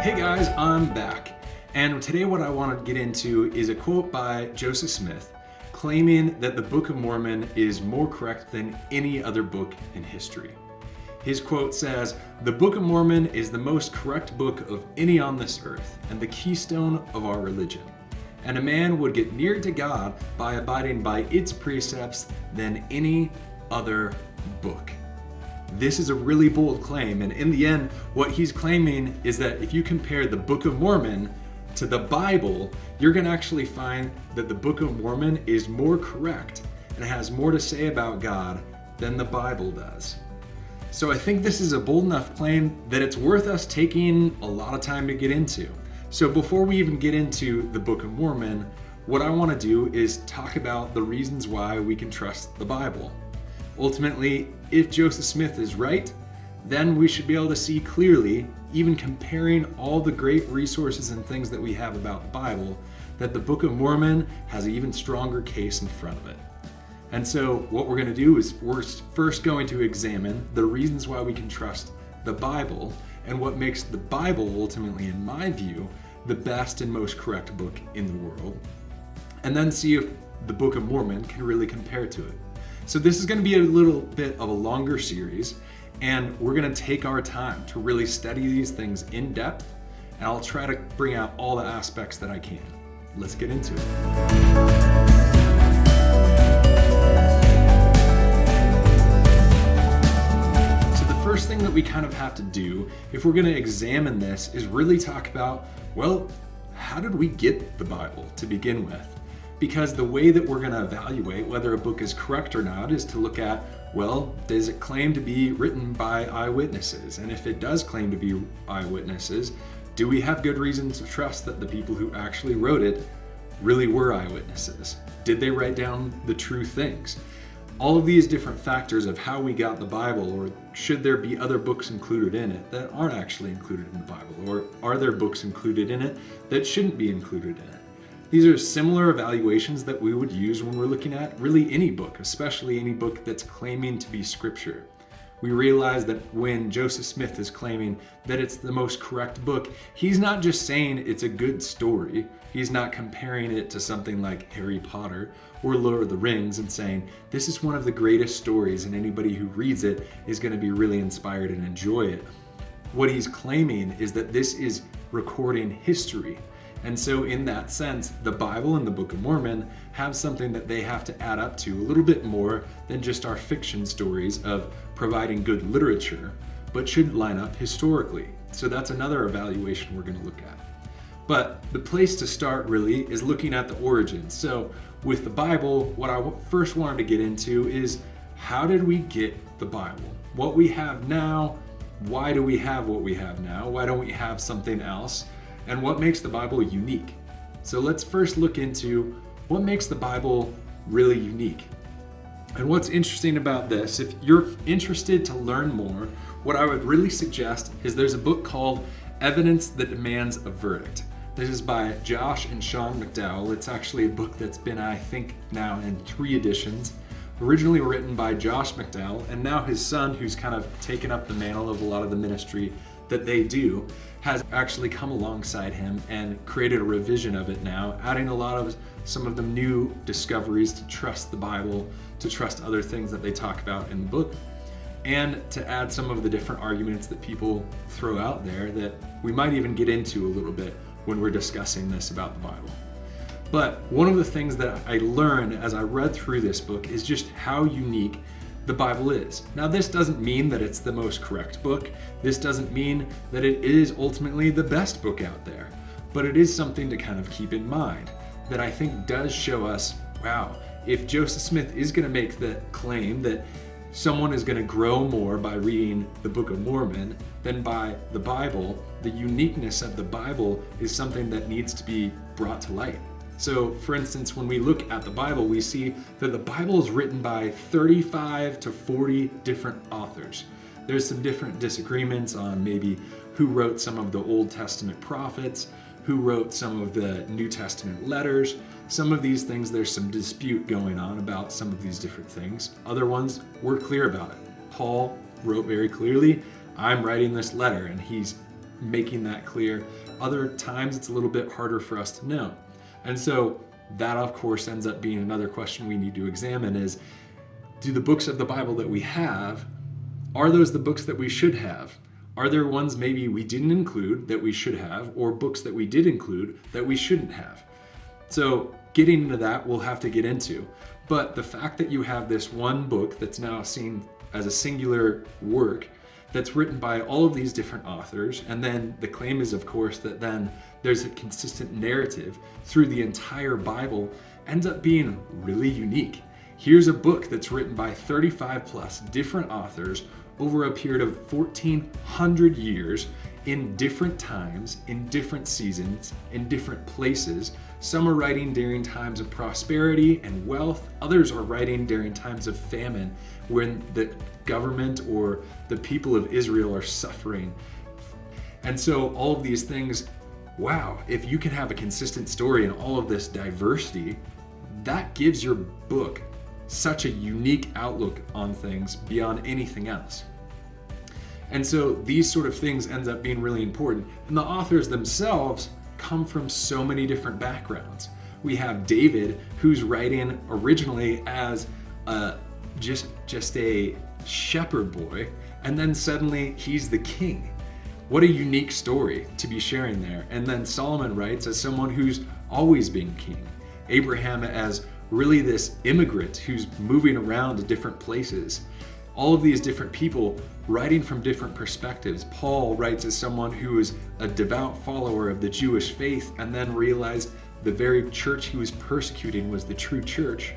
Hey guys, I'm back. And today what I want to get into is a quote by Joseph Smith claiming that the Book of Mormon is more correct than any other book in history. His quote says, "The Book of Mormon is the most correct book of any on this earth and the keystone of our religion. And a man would get nearer to God by abiding by its precepts than any other book." This is a really bold claim, and in the end, what he's claiming is that if you compare the Book of Mormon to the Bible, you're going to actually find that the Book of Mormon is more correct and has more to say about God than the Bible does. So I think this is a bold enough claim that it's worth us taking a lot of time to get into. So before we even get into the Book of Mormon, what I want to do is talk about the reasons why we can trust the Bible. Ultimately, if Joseph Smith is right, then we should be able to see clearly, even comparing all the great resources and things that we have about the Bible, that the Book of Mormon has an even stronger case in front of it. And so what we're going to do is we're first going to examine the reasons why we can trust the Bible and what makes the Bible, ultimately, in my view, the best and most correct book in the world, and then see if the Book of Mormon can really compare to it. So this is going to be a little bit of a longer series, and we're going to take our time to really study these things in depth, and I'll try to bring out all the aspects that I can. Let's get into it. First thing that we kind of have to do if we're going to examine this is really talk about, well, how did we get the Bible to begin with? Because the way that we're going to evaluate whether a book is correct or not is to look at, well, does it claim to be written by eyewitnesses? And if it does claim to be eyewitnesses, do we have good reason to trust that the people who actually wrote it really were eyewitnesses? Did they write down the true things? All of these different factors of how we got the Bible, or should there be other books included in it that aren't actually included in the Bible, or are there books included in it that shouldn't be included in it? These are similar evaluations that we would use when we're looking at really any book, especially any book that's claiming to be scripture. We realize that when Joseph Smith is claiming that it's the most correct book, he's not just saying it's a good story. He's not comparing it to something like Harry Potter or Lord of the Rings and saying, this is one of the greatest stories and anybody who reads it is going to be really inspired and enjoy it. What he's claiming is that this is recording history. And so in that sense, the Bible and the Book of Mormon have something that they have to add up to a little bit more than just our fiction stories of providing good literature, but should line up historically. So that's another evaluation we're going to look at. But the place to start really is looking at the origins. So with the Bible, what I first wanted to get into is, how did we get the Bible? What we have now, why do we have what we have now? Why don't we have something else? And what makes the Bible unique? So let's first look into what makes the Bible really unique. And what's interesting about this, if you're interested to learn more, what I would really suggest is there's a book called Evidence That Demands a Verdict. This is by Josh and Sean McDowell. It's actually a book that's been, I think, now in 3 editions. Originally written by Josh McDowell, and now his son, who's kind of taken up the mantle of a lot of the ministry that they do, has actually come alongside him and created a revision of it now, adding a lot of some of the new discoveries to trust the Bible, to trust other things that they talk about in the book, and to add some of the different arguments that people throw out there that we might even get into a little bit when we're discussing this about the Bible. But one of the things that I learned as I read through this book is just how unique the Bible is. Now, this doesn't mean that it's the most correct book. This doesn't mean that it is ultimately the best book out there. But it is something to kind of keep in mind that I think does show us, wow, if Joseph Smith is going to make the claim that someone is going to grow more by reading the Book of Mormon than by the Bible, the uniqueness of the Bible is something that needs to be brought to light. So, for instance, when we look at the Bible, we see that the Bible is written by 35 to 40 different authors. There's some different disagreements on maybe who wrote some of the Old Testament prophets, who wrote some of the New Testament letters. Some of these things, there's some dispute going on about some of these different things. Other ones, we're clear about it. Paul wrote very clearly, I'm writing this letter, and he's making that clear. Other times it's a little bit harder for us to know. And so that, of course, ends up being another question we need to examine is, do the books of the Bible that we have, are those the books that we should have? Are there ones maybe we didn't include that we should have, or books that we did include that we shouldn't have? So getting into that, we'll have to get into. But the fact that you have this one book that's now seen as a singular work that's written by all of these different authors, and then the claim is, of course, that then there's a consistent narrative through the entire Bible, ends up being really unique. Here's a book that's written by 35 plus different authors over a period of 1,400 years in different times, in different seasons, in different places. Some are writing during times of prosperity and wealth. Others are writing during times of famine when the government or the people of Israel are suffering. And so all of these things, wow, if you can have a consistent story and all of this diversity, that gives your book such a unique outlook on things beyond anything else. And so these sort of things ends up being really important. And the authors themselves come from so many different backgrounds. We have David, who's writing originally as just a shepherd boy, and then suddenly he's the king. What a unique story to be sharing there. And then Solomon writes as someone who's always been king. Abraham as really this immigrant who's moving around to different places. All of these different people writing from different perspectives. Paul writes as someone who is a devout follower of the Jewish faith and then realized the very church he was persecuting was the true church.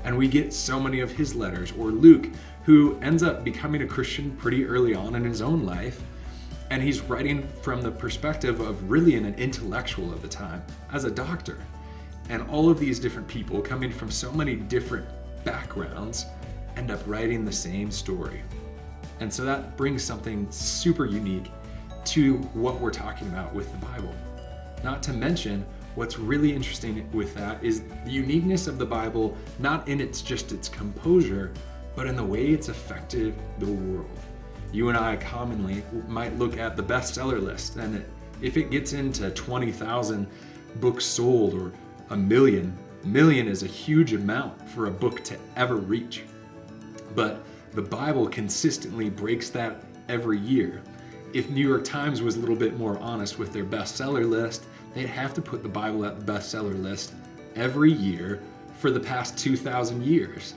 And we get so many of his letters. Or Luke, who ends up becoming a Christian pretty early on in his own life. And he's writing from the perspective of really an intellectual of the time, as a doctor. And all of these different people coming from so many different backgrounds end up writing the same story. And so that brings something super unique to what we're talking about with the Bible. Not to mention, what's really interesting with that is the uniqueness of the Bible, not in its composure, but in the way it's affected the world. You and I commonly might look at the bestseller list, and if it gets into 20,000 books sold or a million is a huge amount for a book to ever reach. But the Bible consistently breaks that every year. If New York Times was a little bit more honest with their bestseller list, they'd have to put the Bible at the bestseller list every year for the past 2,000 years.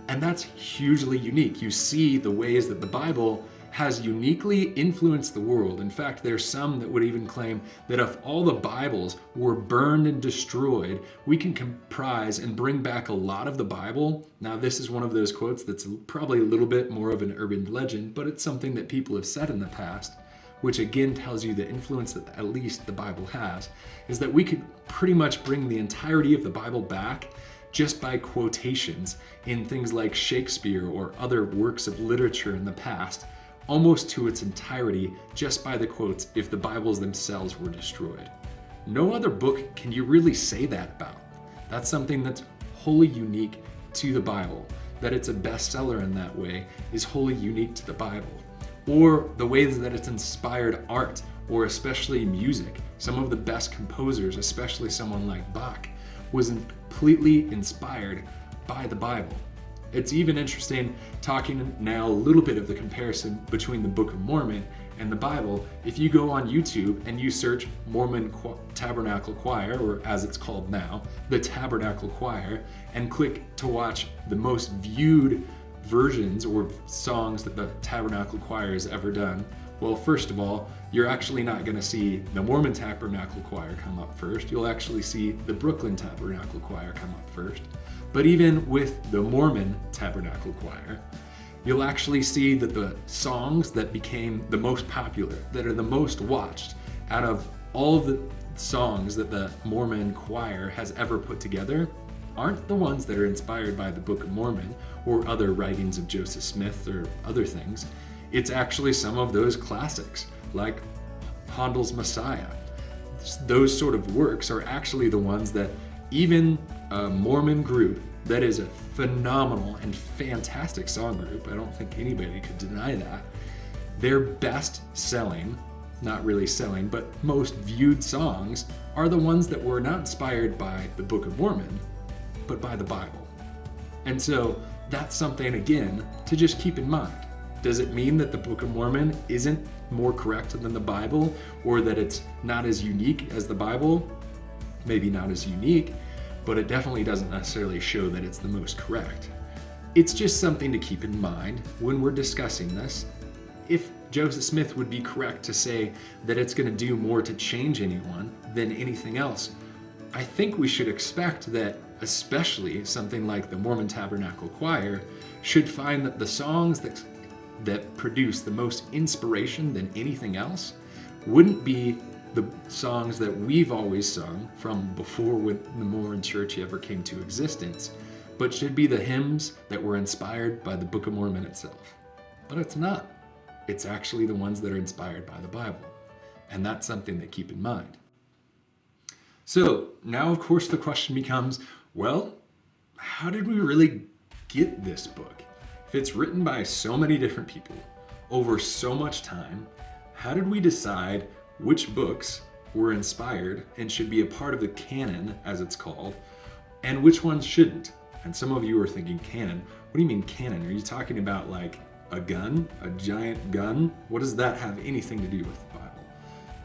And that's hugely unique. You see the ways that the Bible has uniquely influenced the world. In fact, there's some that would even claim that if all the Bibles were burned and destroyed, we can comprise and bring back a lot of the Bible. Now, this is one of those quotes that's probably a little bit more of an urban legend, but it's something that people have said in the past, which again tells you the influence that at least the Bible has, is that we could pretty much bring the entirety of the Bible back just by quotations in things like Shakespeare or other works of literature in the past, almost to its entirety just by the quotes if the Bibles themselves were destroyed. No other book can you really say that about. That's something that's wholly unique to the Bible. That it's a bestseller in that way is wholly unique to the Bible. Or the ways that it's inspired art, or especially music. Some of the best composers, especially someone like Bach, was completely inspired by the Bible. It's even interesting talking now a little bit of the comparison between the Book of Mormon and the Bible. If you go on YouTube and you search Mormon Tabernacle Choir, or as it's called now, the Tabernacle Choir, and click to watch the most viewed versions or songs that the Tabernacle Choir has ever done, well, first of all, you're actually not going to see the Mormon Tabernacle Choir come up first. You'll actually see the Brooklyn Tabernacle Choir come up first. But even with the Mormon Tabernacle Choir, you'll actually see that the songs that became the most popular, that are the most watched out of all of the songs that the Mormon choir has ever put together, aren't the ones that are inspired by the Book of Mormon or other writings of Joseph Smith or other things. It's actually some of those classics, like Handel's Messiah. Those sort of works are actually the ones that even a Mormon group that is a phenomenal and fantastic song group, I don't think anybody could deny that, their best selling not really selling, but most viewed songs are the ones that were not inspired by the Book of Mormon, but by the Bible. And so that's something, again, to just keep in mind. Does it mean that the Book of Mormon isn't more correct than the Bible, or that it's not as unique as the Bible? Maybe not as unique, but it definitely doesn't necessarily show that it's the most correct. It's just something to keep in mind when we're discussing this. If Joseph Smith would be correct to say that it's going to do more to change anyone than anything else, I think we should expect that especially something like the Mormon Tabernacle Choir should find that the songs that produce the most inspiration than anything else wouldn't be the songs that we've always sung from before when the Mormon Church ever came to existence, but should be the hymns that were inspired by the Book of Mormon itself. But it's not. It's actually the ones that are inspired by the Bible. And that's something to keep in mind. So now, of course, the question becomes, well, how did we really get this book? If it's written by so many different people over so much time, how did we decide which books were inspired and should be a part of the canon, as it's called, and which ones shouldn't? And some of you are thinking, canon? What do you mean canon? Are you talking about like a gun, a giant gun? What does that have anything to do with the Bible?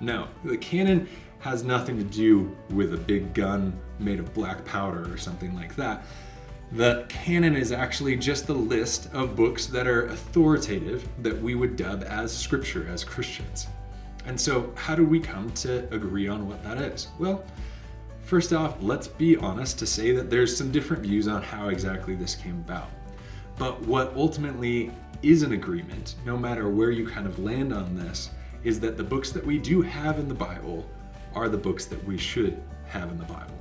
No, the canon has nothing to do with a big gun made of black powder or something like that. The canon is actually just the list of books that are authoritative that we would dub as scripture as Christians. And so how do we come to agree on what that is? Well, first off, let's be honest to say that there's some different views on how exactly this came about. But what ultimately is an agreement, no matter where you kind of land on this, is that the books that we do have in the Bible are the books that we should have in the Bible.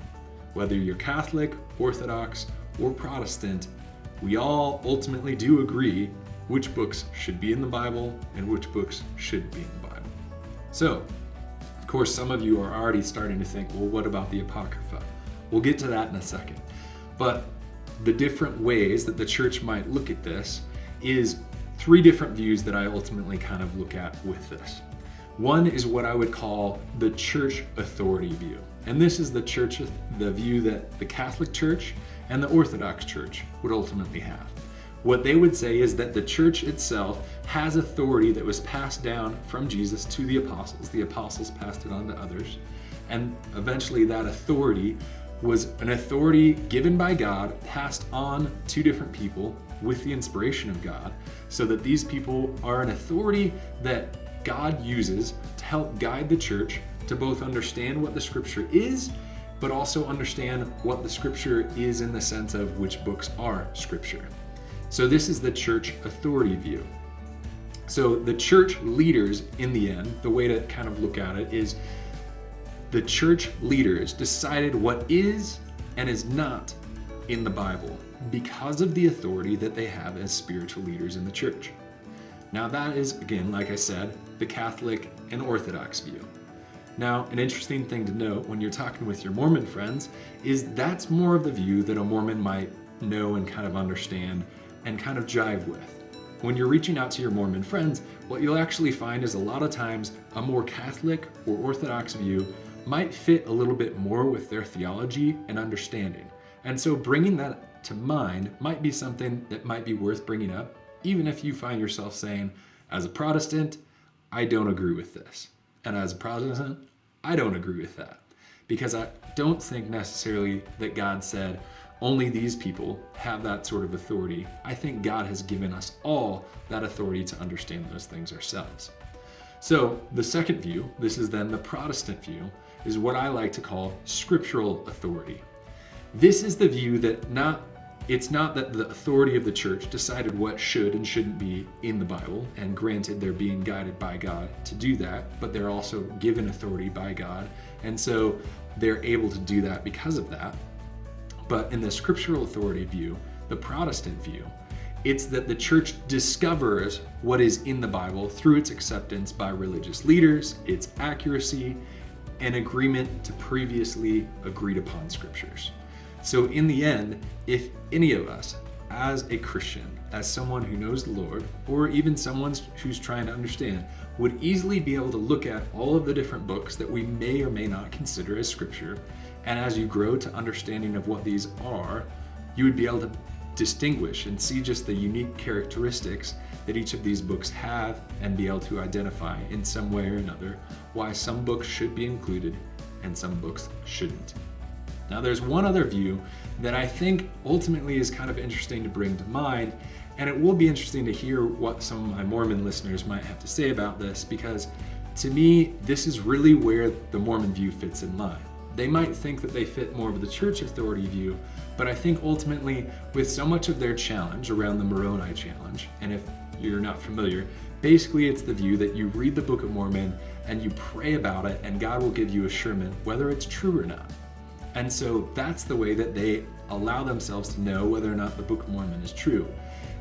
Whether you're Catholic, Orthodox, or Protestant, we all ultimately do agree which books should be in the Bible and which books shouldn't be in the Bible. So, of course, some of you are already starting to think, well, what about the Apocrypha? We'll get to that in a second. But the different ways that the church might look at this is three different views that I ultimately kind of look at with this. One is what I would call the church authority view. And this is the view that the Catholic Church and the Orthodox Church would ultimately have. What they would say is that the church itself has authority that was passed down from Jesus to the apostles. The apostles passed it on to others. And eventually that authority was an authority given by God, passed on to different people with the inspiration of God, so that these people are an authority that God uses to help guide the church to both understand what the scripture is, but also understand what the scripture is in the sense of which books are scripture. So this is the church authority view. So the church leaders, in the end, the way to kind of look at it is the church leaders decided what is and is not in the Bible because of the authority that they have as spiritual leaders in the church. Now that is, again, like I said, the Catholic and Orthodox view. Now, an interesting thing to note when you're talking with your Mormon friends is that's more of the view that a Mormon might know and kind of understand and kind of jive with. When you're reaching out to your Mormon friends, what you'll actually find is a lot of times a more Catholic or Orthodox view might fit a little bit more with their theology and understanding. And so bringing that to mind might be something that might be worth bringing up, even if you find yourself saying, as a Protestant, I don't agree with this. And as a Protestant, I don't agree with that. Because I don't think necessarily that God said only these people have that sort of authority. I think God has given us all that authority to understand those things ourselves. So the second view, this is then the Protestant view, is what I like to call scriptural authority. This is the view that it's not that the authority of the church decided what should and shouldn't be in the Bible, and granted they're being guided by God to do that, but they're also given authority by God, and so they're able to do that because of that. But in the scriptural authority view, the Protestant view, it's that the church discovers what is in the Bible through its acceptance by religious leaders, its accuracy, and agreement to previously agreed upon scriptures. So in the end, if any of us, as a Christian, as someone who knows the Lord, or even someone who's trying to understand, would easily be able to look at all of the different books that we may or may not consider as scripture, and as you grow to understanding of what these are, you would be able to distinguish and see just the unique characteristics that each of these books have, and be able to identify in some way or another why some books should be included and some books shouldn't. Now, there's one other view that I think ultimately is kind of interesting to bring to mind, and it will be interesting to hear what some of my Mormon listeners might have to say about this, because to me, this is really where the Mormon view fits in line. They might think that they fit more of the church authority view, but I think ultimately with so much of their challenge around the Moroni challenge, and if you're not familiar, basically it's the view that you read the Book of Mormon and you pray about it and God will give you assurance whether it's true or not. And so that's the way that they allow themselves to know whether or not the Book of Mormon is true.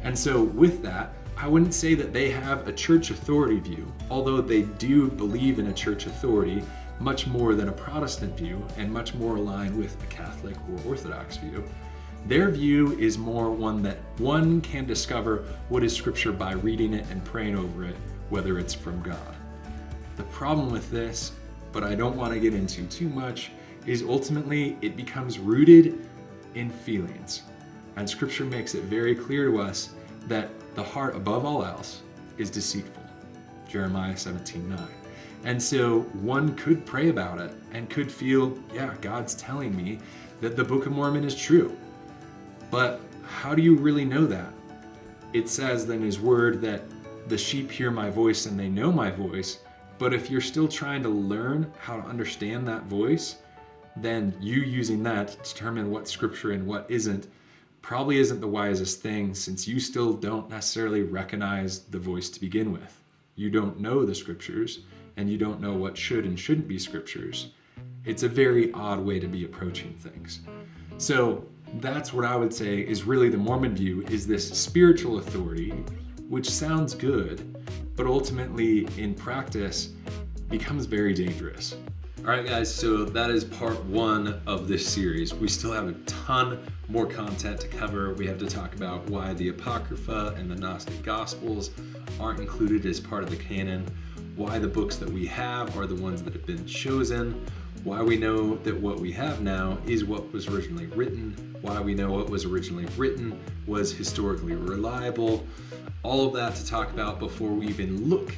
And so with that, I wouldn't say that they have a church authority view, although they do believe in a church authority much more than a Protestant view and much more aligned with a Catholic or Orthodox view. Their view is more one that one can discover what is scripture by reading it and praying over it, whether it's from God. The problem with this, but I don't want to get into too much, is ultimately it becomes rooted in feelings. And scripture makes it very clear to us that the heart above all else is deceitful. Jeremiah 17:9. And so one could pray about it and could feel, yeah, God's telling me that the Book of Mormon is true. But how do you really know that? It says in his word that the sheep hear my voice and they know my voice. But if you're still trying to learn how to understand that voice, then you using that to determine what's scripture and what isn't probably isn't the wisest thing, since you still don't necessarily recognize the voice to begin with. You don't know the scriptures, and you don't know what should and shouldn't be scriptures. It's a very odd way to be approaching things. So that's what I would say is really the Mormon view, is this spiritual authority, which sounds good, but ultimately in practice becomes very dangerous. All right, guys, so that is part one of this series. We still have a ton more content to cover. We have to talk about why the Apocrypha and the Gnostic Gospels aren't included as part of the canon, why the books that we have are the ones that have been chosen, why we know that what we have now is what was originally written, why we know what was originally written was historically reliable, all of that to talk about before we even look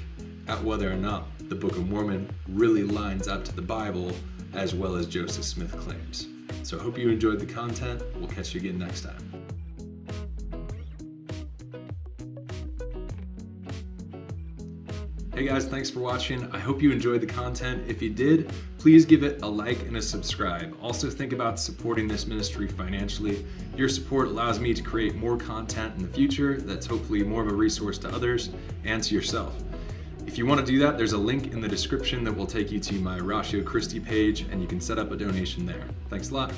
at whether or not the Book of Mormon really lines up to the Bible as well as Joseph Smith claims. So I hope you enjoyed the content. We'll catch you again next time. Hey guys, thanks for watching. I hope you enjoyed the content. If you did, please give it a like and a subscribe. Also think about supporting this ministry financially. Your support allows me to create more content in the future that's hopefully more of a resource to others and to yourself. If you want to do that, there's a link in the description that will take you to my Ratio Christi page, and you can set up a donation there. Thanks a lot.